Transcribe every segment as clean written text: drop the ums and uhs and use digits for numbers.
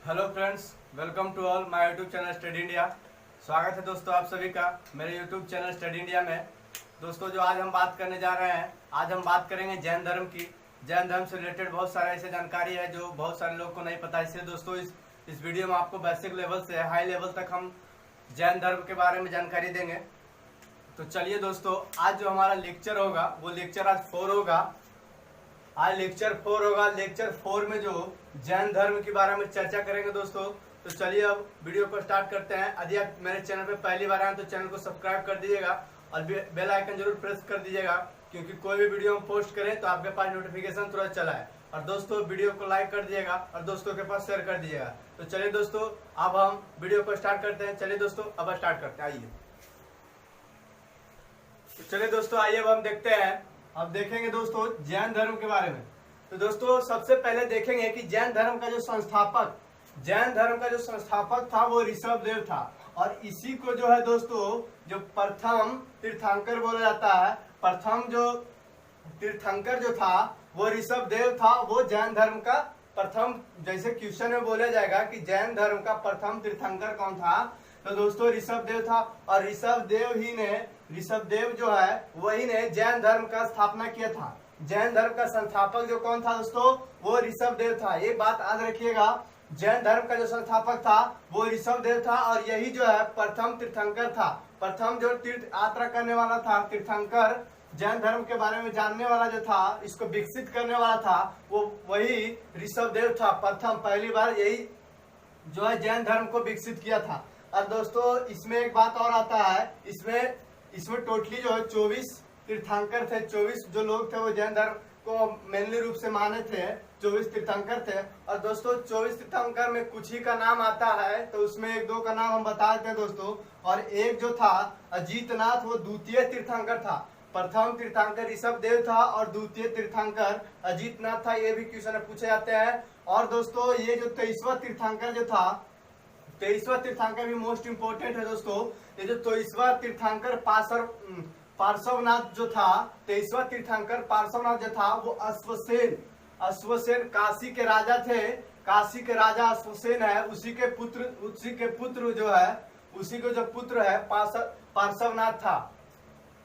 Hello friends, welcome to all my YouTube channel study India. स्वागत है दोस्तों आप सभी का मेरे यूट्यूब चैनल स्टडी इंडिया में। दोस्तों जो आज हम बात करने जा रहे हैं, आज हम बात करेंगे जैन धर्म की। जैन धर्म से रिलेटेड बहुत सारे ऐसे जानकारी है जो बहुत सारे लोग को नहीं पता। इसलिए दोस्तों इस वीडियो में आपको बेसिक लेवल से हाई लेवल तक हम जैन धर्म के बारे में जानकारी देंगे। तो चलिए दोस्तों, आज जो हमारा लेक्चर होगा वो लेक्चर आज 4 होगा। आज लेक्चर 4 होगा। लेक्चर 4 में जो जैन धर्म के बारे में चर्चा करेंगे दोस्तों। तो चलिए अब वीडियो को स्टार्ट करते हैं। यदि आप मेरे चैनल पे पहली बार आए तो चैनल को सब्सक्राइब कर दीजिएगा और बेल आइकन जरूर प्रेस कर दीजिएगा, क्योंकि कोई भी वीडियो हम पोस्ट करें तो आपके पास नोटिफिकेशन तुरंत चला है। और दोस्तों वीडियो को लाइक कर दीजिएगा और दोस्तों के पास शेयर कर दीजिएगा। तो चलिए दोस्तों अब हम वीडियो को स्टार्ट करते हैं। चलिए दोस्तों अब स्टार्ट करते हैं। आइए तो चलिए दोस्तों आइए अब हम देखते हैं। अब देखेंगे दोस्तों जैन धर्म के बारे में। तो दोस्तों सबसे पहले देखेंगे कि जैन धर्म का जो संस्थापक था वो ऋषभ देव था। और इसी को जो है दोस्तों जो प्रथम तीर्थंकर बोला जाता है। प्रथम जो तीर्थंकर जो था वो ऋषभ देव था। वो जैन धर्म का प्रथम, जैसे क्वेश्चन में बोला जाएगा कि जैन धर्म का प्रथम तीर्थंकर कौन था, तो दोस्तों ऋषभ देव था। और ऋषभ देव जो है वही ने जैन धर्म का स्थापना किया था। जैन धर्म का संस्थापक जो कौन था दोस्तों, वो ऋषभ देव था। ये बात याद रखिएगा, जैन धर्म का जो संस्थापक था वो ऋषभ देव था। और यही जो है प्रथम तीर्थंकर था। प्रथम जो तीर्थ यात्रा करने वाला था, तीर्थंकर, जैन धर्म के बारे में जानने वाला जो था, इसको विकसित करने वाला था, वो वही ऋषभ देव था। प्रथम पहली बार यही जो है जैन धर्म को विकसित किया था। और दोस्तों इसमें एक बात और आता है, इसमें टोटली जो है 24 तीर्थंकर थे। 24 जो लोग थे वो जैन धर्म को मेनली रूप से माने थे। 24 तीर्थंकर थे। और दोस्तों 24 तीर्थंकर में कुछ ही का नाम आता है, तो उसमें एक दो का नाम हम बता देते हैं दोस्तों। और एक जो था अजीतनाथ, वो द्वितीय तीर्थंकर था। प्रथम तीर्थंकर ऋषभ देव था और द्वितीय तीर्थंकर अजीतनाथ था। ये भी क्वेश्चन में पूछे जाते हैं। और दोस्तों ये जो 23वां तीर्थंकर जो था, 23वां तीर्थंकर भी मोस्ट इंपोर्टेंट है दोस्तों। ये जो 23वां तीर्थंकर पार्श्वनाथ जो था, 23वां तीर्थंकर पार्श्वनाथ जो था, वो अश्वसेन काशी के राजा थे। काशी के राजा अश्वसेन है, उसी के पुत्र जो है, उसी को जो पुत्र है पार्श्वनाथ था।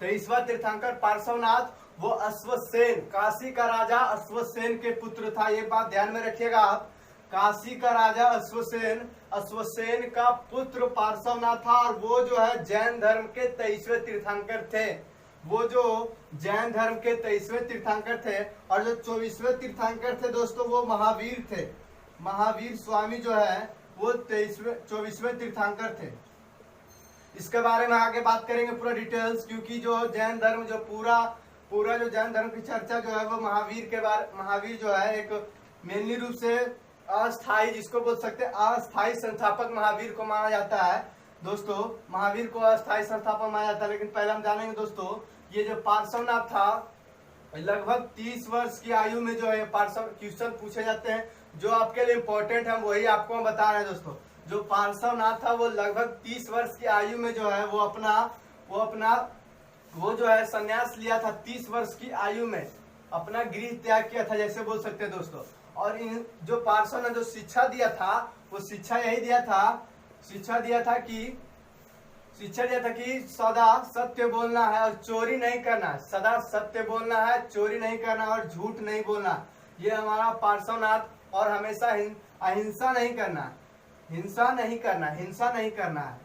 23वां तीर्थंकर पार्श्वनाथ, वो अश्वसेन, काशी का राजा अश्वसेन के पुत्र था। ये बात ध्यान में रखिएगा आप। काशी का राजा अश्वसेन का पुत्र पार्श्वनाथ था। और वो जो है जैन धर्म के 23वें तीर्थंकर थे। वो जो जैन धर्म के 23वें तीर्थंकर थे। और जो 24वें तीर्थंकर थे दोस्तों, वो महावीर थे। महावीर स्वामी जो है वो 24वें तीर्थंकर थे। इसके बारे में आगे बात करेंगे पूरा डिटेल्स, क्योंकि जो जैन धर्म जो पूरा जो जैन धर्म की चर्चा जो है वो महावीर जो है एक मेनली रूप से अस्थाई, जिसको बोल सकते हैं अस्थाई संस्थापक महावीर को माना जाता है दोस्तों। महावीर को अस्थाई संस्थापक माना जाता है। लेकिन पहले हम जानेंगे दोस्तों, ये जो पार्श्वनाथ था लगभग 30 वर्ष की आयु में जो है क्वेश्चन पूछे जाते हैं जो आपके लिए इम्पोर्टेंट है, वही आपको हम बता रहे हैं दोस्तों। जो पार्श्वनाथ था वो लगभग 30 वर्ष की आयु में जो है वो जो है संन्यास लिया था। 30 वर्ष की आयु में अपना गृह त्याग किया था, जैसे बोल सकते हैं दोस्तों। और इन जो पार्श्व ने जो शिक्षा दिया था, वो शिक्षा यही दिया था कि सदा सत्य बोलना है और चोरी नहीं करना है। सदा सत्य बोलना है, चोरी नहीं करना और झूठ नहीं बोलना। ये हमारा पार्श्वनाथ। और हमेशा अहिंसा नहीं करना, हिंसा नहीं करना है।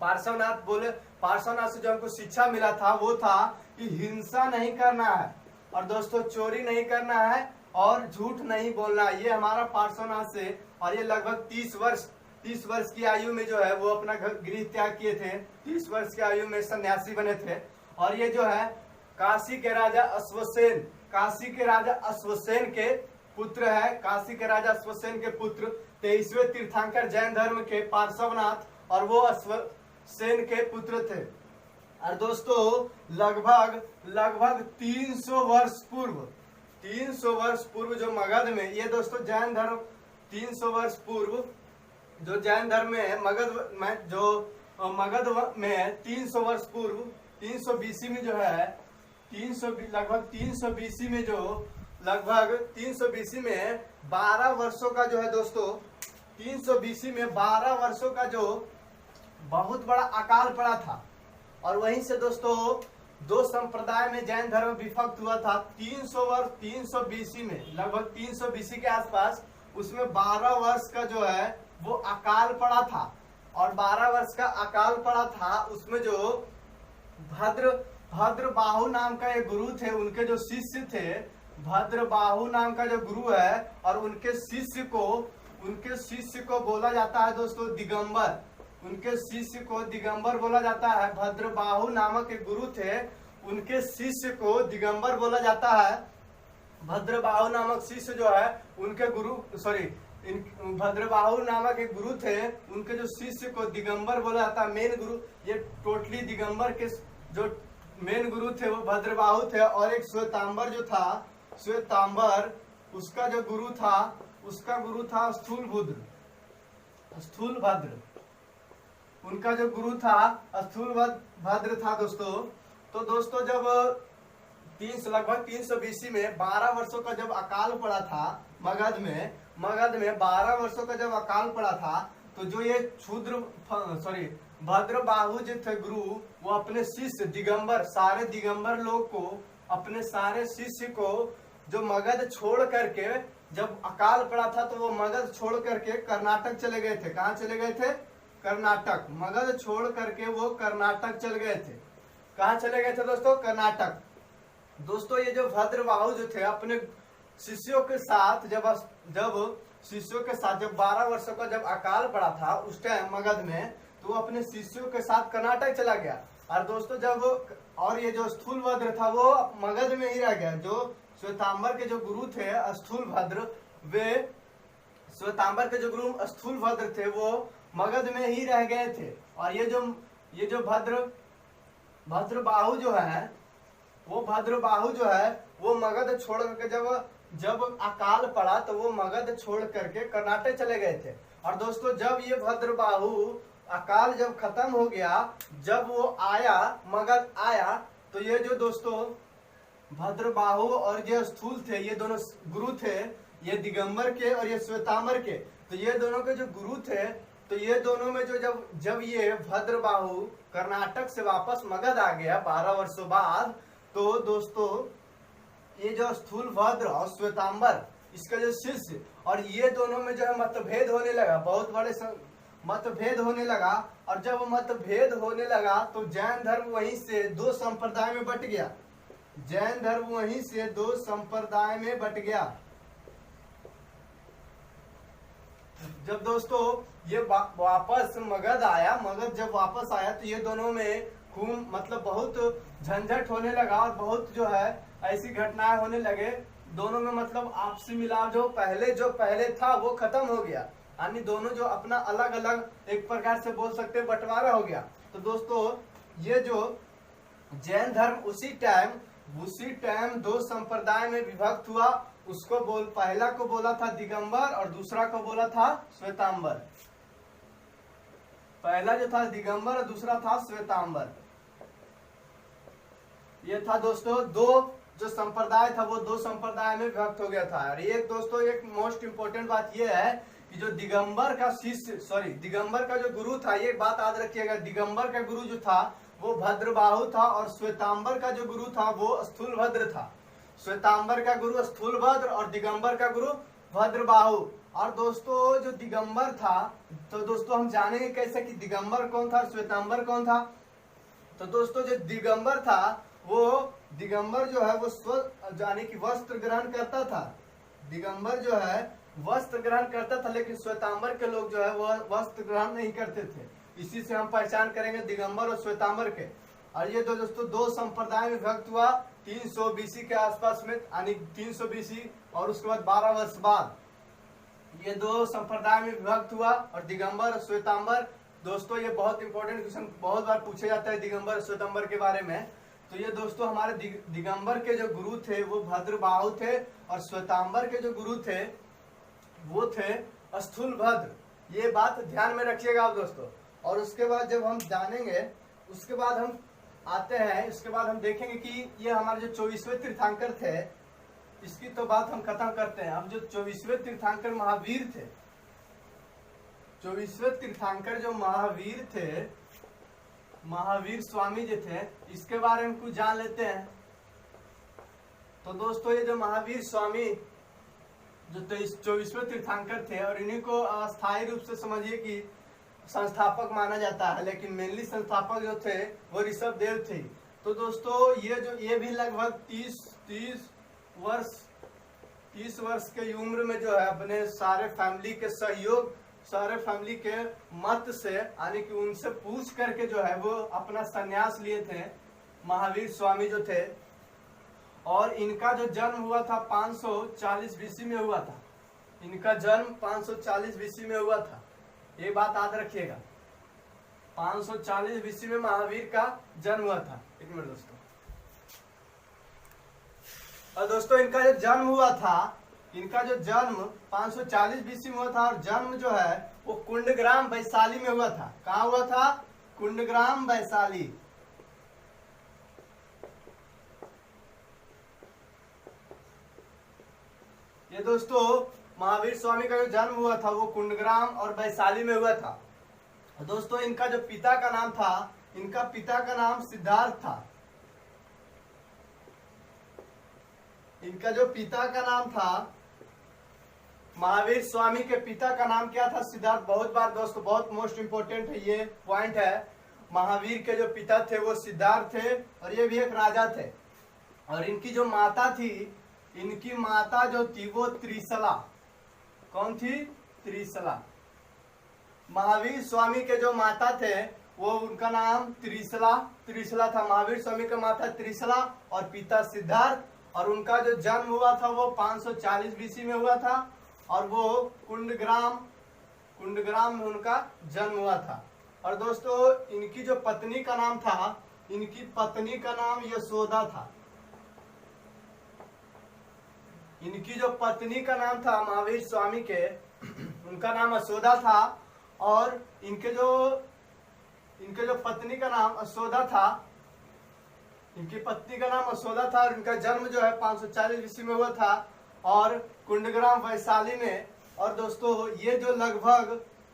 पार्श्वनाथ से जो हमको शिक्षा मिला था वो था कि हिंसा नहीं करना है, और दोस्तों चोरी नहीं करना है और झूठ नहीं बोलना। ये हमारा पार्श्वनाथ से। और ये लगभग 30 वर्ष की आयु में जो है वो अपना गृह त्याग किए थे। 30 वर्ष की आयु में सन्यासी बने थे। और ये जो है काशी के राजा अश्वसेन के पुत्र है। काशी के राजा अश्वसेन के पुत्र 23वें तीर्थंकर जैन धर्म के पार्श्वनाथ, और वो अश्वसेन के पुत्र थे। और दोस्तों लगभग 300 वर्ष पूर्व जो मगध में, ये दोस्तों जैन धर्म 300 वर्ष पूर्व जो जैन धर्म में है, मगध में 300 वर्ष पूर्व 300 बीसी में जो है लगभग 300 बीसी में 12 वर्षों का जो है दोस्तों 300 बीसी में 12 वर्षों का जो बहुत बड़ा अकाल पड़ा था। और वहीं से दोस्तों दो संप्रदाय में जैन धर्म विभक्त हुआ था। 300 बीसी में, लगभग 300 बीसी के आसपास, उसमें 12 वर्ष का जो है वो अकाल पड़ा था। और 12 वर्ष का अकाल पड़ा था, उसमें जो भद्रबाहु नाम का एक गुरु थे, उनके जो शिष्य थे, भद्रबाहु नाम का जो गुरु है, और उनके शिष्य को बोला जाता है दोस्तों दिगंबर। उनके शिष्य को दिगंबर बोला जाता है। भद्रबाहु नामक एक गुरु थे, उनके शिष्य को दिगंबर बोला जाता है। भद्रबाहु नामक शिष्य जो है उनके गुरु, भद्रबाहु नामक एक गुरु थे, उनके जो शिष्य को दिगंबर बोला जाता है, मेन गुरु। ये टोटली दिगंबर के जो मेन गुरु थे वो भद्रबाहु थे। और एक श्वेतांबर जो था, श्वेतांबर, उसका जो गुरु था, उसका गुरु था स्थूलभद्र। उनका जो गुरु था स्थूलभद्र था दोस्तों। तो दोस्तों जब लगभग 300 बीसी में 12 वर्षों का जब अकाल पड़ा था मगध में 12 वर्षों का जब अकाल पड़ा था, तो जो ये भद्रबाहु जो थे गुरु, वो अपने शिष्य दिगंबर, सारे दिगंबर लोग को, अपने सारे शिष्य को जो मगध छोड़ करके, जब अकाल पड़ा था तो वो मगध छोड़ करके कर्नाटक चले गए थे। कहाँ चले गए थे? कर्नाटक। मगध छोड़ करके वो कर्नाटक चल गए थे। कहाँ चले गए थे दोस्तों? कर्नाटक। दोस्तों ये जो भद्रबाहु जो थे अपने शिष्यों के साथ जब 12 वर्षों का जब अकाल पड़ा था उस टाइम मगध में, तो वो अपने शिष्यों के साथ कर्नाटक चला गया। और दोस्तों और ये जो स्थूलभद्र था वो मगध में ही रह गया। जो श्वेतांबर के जो गुरु थे स्थूलभद्र, वे श्वेतांबर के जो गुरु स्थूलभद्र थे वो मगध में ही रह गए थे। और ये जो भद्रबाहु जो है वो मगध छोड़ करके जब अकाल पड़ा तो वो मगध छोड़ करके कर्नाटक चले गए थे। और दोस्तों जब ये भद्रबाहु अकाल जब खत्म हो गया, जब वो मगध आया, तो ये जो दोस्तों भद्रबाहु और ये स्थूल थे, ये दोनों गुरु थे, ये दिगंबर के और ये श्वेतांबर के। तो ये दोनों के जो गुरु थे, तो ये दोनों में जो जब ये भद्रबाहु कर्नाटक से वापस मगध आ गया 12 वर्षों बाद, तो दोस्तों ये जो स्थूलभद्र और श्वेतांबर, इसका जो शिष्य, और ये दोनों में जो है मतभेद होने लगा, बहुत बड़े मतभेद होने लगा। और जब मतभेद होने लगा तो जैन धर्म वहीं से दो संप्रदाय में बट गया। जैन धर्म वहीं से दो संप्रदाय में बट गया। जब दोस्तों ये वापस मगध जब वापस आया, तो ये दोनों में खूब बहुत झंझट होने लगा और बहुत जो है ऐसी घटनाएं होने लगे। दोनों में आपसी मिलाप जो पहले था वो खत्म हो गया, यानी दोनों जो अपना अलग अलग एक प्रकार से बोल सकते बंटवारा हो गया। तो दोस्तों ये जो जैन धर्म उसी टाइम दो संप्रदाय में विभक्त हुआ। पहला को बोला था दिगंबर और दूसरा को बोला था श्वेतांबर। पहला जो था दिगंबर और दूसरा था श्वेतांबर। ये था दोस्तों दो जो संप्रदाय था वो दो संप्रदाय में विभक्त हो गया था। और ये दोस्तों एक मोस्ट इम्पोर्टेंट बात ये है कि जो दिगंबर का जो गुरु था, ये बात याद रखिएगा, दिगंबर का गुरु जो था वो भद्रबाहु था और श्वेतांबर का जो गुरु था वो स्थूलभद्र था। श्वेतांबर का गुरु स्थूलभद्र और दिगंबर का गुरु भद्रबाहु। और दोस्तों जो दिगंबर था, तो दोस्तों हम जानेंगे कैसे कि दिगंबर कौन था, श्वेतांबर कौन था। तो दोस्तों जो दिगंबर था, दिगंबर जो है वो यानी कि वस्त्र ग्रहण करता था। दिगंबर जो है वस्त्र ग्रहण करता था, लेकिन श्वेतांबर के लोग जो है वो वस्त्र ग्रहण नहीं करते थे। इसी से हम पहचान करेंगे दिगंबर और श्वेतांबर के। और ये दोस्तों दो संप्रदाय में विभक्त हुआ 300 बीसी के आसपास में, यानी 300 बीसी और उसके बाद 12 वर्ष बाद ये दो संप्रदाय में विभक्त हुआ। और दिगंबर और श्वेतांबर, दोस्तों ये बहुत इंपॉर्टेंट क्वेश्चन बहुत बार पूछे जाता है दिगंबर और श्वेतांबर के बारे में। तो ये दोस्तों हमारे दिगंबर के जो गुरु थे वो भद्रबाहु थे और श्वेतांबर के जो गुरु थे वो थे स्थूलभद्र। ये बात ध्यान में रखिएगा आप दोस्तों। और उसके बाद जब हम जानेंगे, उसके बाद हम आते हैं, इसके बाद हम देखेंगे कि ये हमारे जो 24वें तीर्थंकर थे, इसकी तो बात हम खत्म करते हैं। अब जो 24वें तीर्थंकर महावीर थे, 24वें तीर्थंकर जो महावीर थे, महावीर स्वामी जो थे, इसके बारे में कुछ जान लेते हैं। तो दोस्तों ये जो महावीर स्वामी जो 24वें तीर्थंकर थे, और इन्हीं को अस्थायी रूप से समझिए कि संस्थापक माना जाता है, लेकिन मेनली संस्थापक जो थे वो ऋषभ देव थे। तो दोस्तों ये भी लगभग 30 वर्ष के उम्र में जो है अपने सारे फैमिली के सहयोग, सारे फैमिली के मत से, यानी कि उनसे पूछ करके जो है वो अपना संन्यास लिए थे, महावीर स्वामी जो थे। और इनका जो जन्म हुआ था 540 बीसी में हुआ था। इनका जन्म 540 बीसी में हुआ था, ये बात याद रखिएगा। 540 बीसी में महावीर का जन्म हुआ था। एक मिनट दोस्तों। और दोस्तों इनका जो जन्म हुआ था, इनका जो जन्म 540 बीसी में हुआ था, और जन्म जो है वो कुंडग्राम वैशाली में हुआ था। कहाँ हुआ था? कुंडग्राम वैशाली। ये दोस्तों महावीर स्वामी का जो जन्म हुआ था वो कुंडग्राम और वैशाली में हुआ था। दोस्तों इनका जो पिता का नाम था, इनका पिता का नाम सिद्धार्थ था। इनका जो पिता का नाम था, महावीर स्वामी के पिता का नाम क्या था? सिद्धार्थ। बहुत बार दोस्तों, बहुत मोस्ट इंपोर्टेंट है ये पॉइंट है। महावीर के जो पिता थे वो सिद्धार्थ थे, और ये भी एक राजा थे। और इनकी जो माता थी, इनकी माता जो थी वो त्रिशला। कौन थी? त्रिशला। महावीर स्वामी के जो माता थे वो, उनका नाम त्रिशला था। महावीर स्वामी का माता त्रिशला और पिता सिद्धार्थ। और उनका जो जन्म हुआ था वो 540 बीसी में हुआ था, और वो कुंडग्राम में उनका जन्म हुआ था। और दोस्तों इनकी जो पत्नी का नाम था, इनकी पत्नी का नाम यशोदा था। इनकी जो पत्नी का नाम था महावीर स्वामी के, उनका नाम यशोदा था। और इनके जो पत्नी का नाम यशोदा था, इनकी पत्नी का नाम यशोदा था। और इनका जन्म जो है 540 ईस्वी में हुआ था, और कुंडग्राम वैशाली में। और दोस्तों ये जो लगभग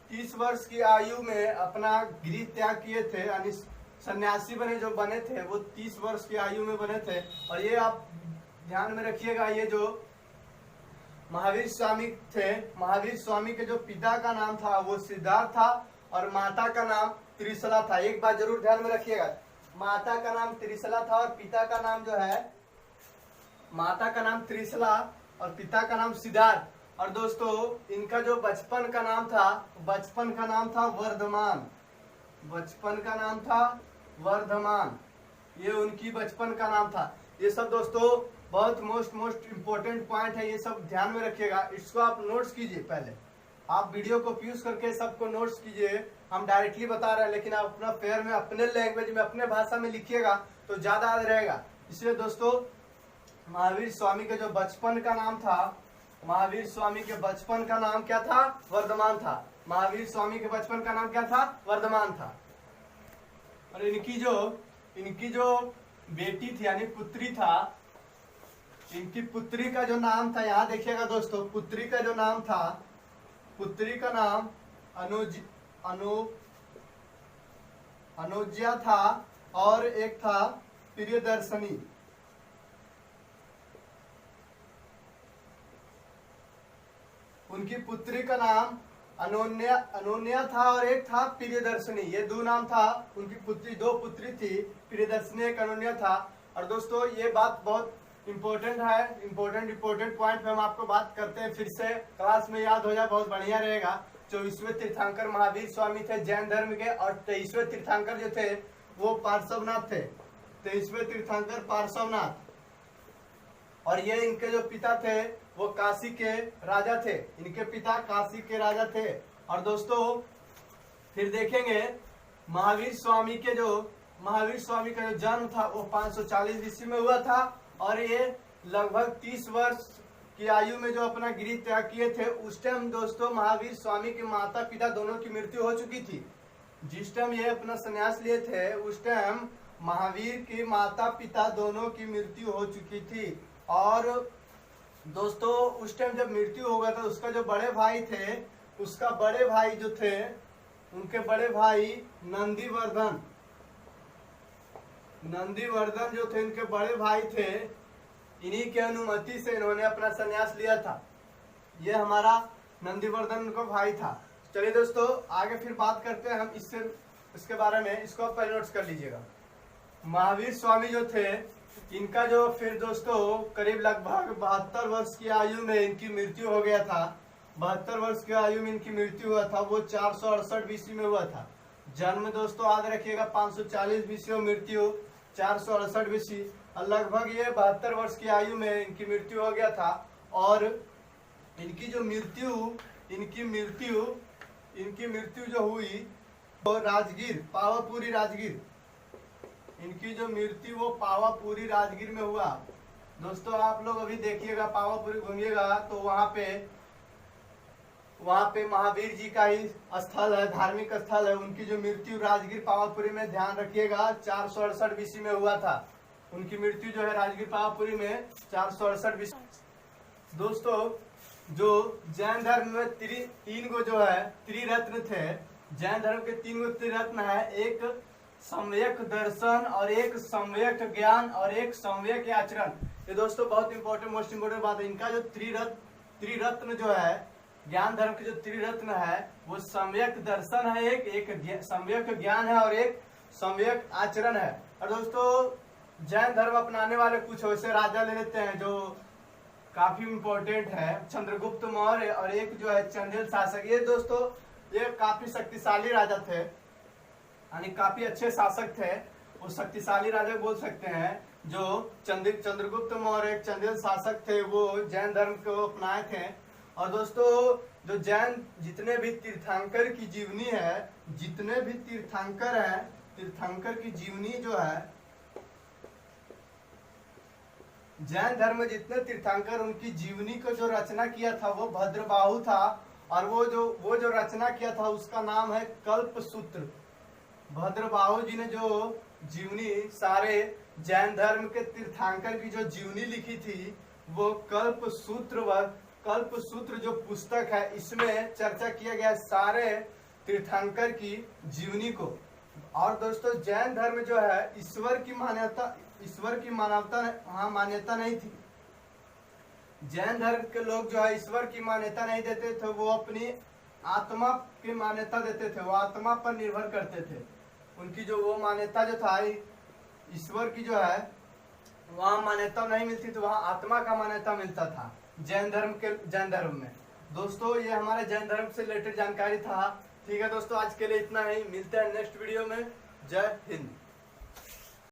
30 वर्ष की आयु में अपना गृह त्याग किए थे, यानी सन्यासी जो बने थे, वो 30 वर्ष की आयु में बने थे। और ये आप ध्यान में रखिएगा, ये जो महावीर स्वामी थे, महावीर स्वामी के जो पिता का नाम था वो सिद्धार्थ था, और माता का नाम त्रिशला था। एक बात जरूर ध्यान में रखिएगा, माता का नाम त्रिशला था और पिता का नाम जो है, माता का नाम त्रिशला और पिता का नाम सिद्धार्थ। और दोस्तों इनका जो बचपन का नाम था, बचपन का नाम था वर्धमान। बचपन का नाम था वर्धमान, ये उनकी बचपन का नाम था। ये सब दोस्तों बहुत मोस्ट इम्पोर्टेंट पॉइंट है, ये सब ध्यान में रखिएगा। इसको आप नोट्स कीजिए, पहले आप वीडियो को पॉज करके सबको नोट्स कीजिए। हम डायरेक्टली बता रहे हैं, लेकिन आप अपना फेयर में, अपने लैंग्वेज में, अपने भाषा में लिखिएगा तो ज्यादा याद रहेगा। इसलिए दोस्तों महावीर स्वामी के जो बचपन का नाम था, महावीर स्वामी के बचपन का नाम क्या था? वर्धमान था। महावीर स्वामी के बचपन का नाम क्या था? वर्धमान था। और इनकी जो बेटी थी, यानी पुत्री था, इनकी पुत्री का जो नाम था, यहाँ देखिएगा दोस्तों, पुत्री का जो नाम था, पुत्री का नाम अनुज्या था, और एक था प्रियदर्शनी। उनकी पुत्री का नाम अनोन्या था, और एक था प्रियदर्शनी। ये दो नाम था उनकी पुत्री, दो पुत्री थी, प्रियदर्शनी एक अनोन्या था। और दोस्तों ये बात बहुत इम्पोर्टेंट है, इम्पोर्टेंट पॉइंट पे हम आपको बात करते हैं, फिर से क्लास में याद हो जाए, बहुत बढ़िया रहेगा। 24वें तीर्थंकर महावीर स्वामी थे जैन धर्म के, और 23वें तीर्थंकर जो थे वो पार्श्वनाथ थे। 23वें तीर्थंकर पार्श्वनाथ। और ये इनके जो पिता थे वो काशी के राजा थे, इनके पिता काशी के राजा थे। और दोस्तों फिर देखेंगे महावीर स्वामी का जो जन्म था वो 540 ईस्वी में हुआ था, और ये लगभग 30 वर्ष की आयु में जो अपना गृह त्याग किए थे। उस टाइम दोस्तों महावीर स्वामी के माता पिता दोनों की मृत्यु हो चुकी थी। जिस टाइम ये अपना संन्यास लिए थे उस टाइम महावीर के माता पिता दोनों की मृत्यु हो चुकी थी। और दोस्तों उस टाइम जब मृत्यु हो गया था, उसका जो बड़े भाई थे उसका बड़े भाई जो थे, उनके बड़े भाई नंदीवर्धन जो थे, इनके बड़े भाई थे, इन्हीं के अनुमति से इन्होंने अपना संन्यास लिया था। ये हमारा नंदीवर्धन का भाई था। चलिए दोस्तों आगे फिर बात करते हैं हम इसके बारे में। इसको आप पहले नोट्स कर लीजिएगा। महावीर स्वामी जो थे, इनका जो फिर दोस्तों करीब लगभग 72 वर्ष की आयु में इनकी मृत्यु हो गया था। 72 वर्ष की आयु में इनकी मृत्यु हुआ था, वो 468 बीसी में हुआ था। जन्म दोस्तों याद रखिएगा 540 बीसी और मृत्यु 468 बीसी। लगभग ये 72 वर्ष की आयु में इनकी मृत्यु हो गया था। और इनकी मृत्यु जो हुई वो राजगीर, पावापुरी राजगीर, इनकी जो मृत्यु वो पावापुरी राजगीर में हुआ। दोस्तों आप लोग अभी देखिएगा, पावापुरी घूमिएगा तो वहाँ पे महावीर जी का ही स्थल है, धार्मिक स्थल है। उनकी जो मृत्यु राजगीर पावापुरी में, ध्यान रखिएगा, 468 बीसी में हुआ था। उनकी मृत्यु जो है राजगीर पावापुरी में 468 बीसी। दोस्तों जो जैन धर्म में तीन गो जो है त्रिरत्न थे, जैन धर्म के 3 गो त्रिरत्न है, एक सम्यक दर्शन और एक सम्यक ज्ञान और एक सम्यक आचरण। ये दोस्तों बहुत इंपॉर्टेंट, मोस्ट इंपोर्टेंट बात है। इनका जो त्रिरत्न जो है, ज्ञान धर्म के जो त्रिरत्न है, वो सम्यक दर्शन है, एक सम्यक ज्ञान है और एक सम्यक आचरण है। और दोस्तों जैन धर्म अपनाने वाले कुछ वैसे राजा ले लेते हैं जो काफी इंपॉर्टेंट है, चंद्रगुप्त मौर्य और एक जो है चंदेल शासक। ये दोस्तों ये काफी शक्तिशाली राजा थे, यानी काफी अच्छे शासक थे। वो शक्तिशाली राजा बोल सकते हैं। जो चंद्रगुप्त मौर्य एक चंदेल शासक थे, वो जैन धर्म को अपनाए थे। और दोस्तों जो जैन जितने भी तीर्थंकर की जीवनी है, जितने भी तीर्थंकर हैं, तीर्थंकर की जीवनी जो है, जैन धर्म में जितने तीर्थंकर, उनकी जीवनी को जो रचना किया था वो भद्रबाहु था। और वो जो रचना किया था उसका नाम है कल्पसूत्र। भद्रबाहु जी ने जो जीवनी, सारे जैन धर्म के तीर्थंकर की जो जीवनी लिखी थी वो कल्पसूत्र जो पुस्तक है, इसमें चर्चा किया गया सारे तीर्थंकर की जीवनी को। और दोस्तों जैन धर्म जो है ईश्वर की मान्यता नहीं थी। जैन धर्म के लोग जो है ईश्वर की मान्यता नहीं देते थे, वो अपनी आत्मा की मान्यता देते थे, वो आत्मा पर निर्भर करते थे। उनकी जो वो मान्यता जो था ईश्वर की जो है वहाँ मान्यता नहीं मिलती थी, वहाँ आत्मा का मान्यता मिलता था जैन धर्म में। दोस्तों ये हमारे जैन धर्म से रिलेटेड जानकारी था। ठीक है दोस्तों, आज के लिए इतना ही। मिलते हैं नेक्स्ट वीडियो में। जय हिंद।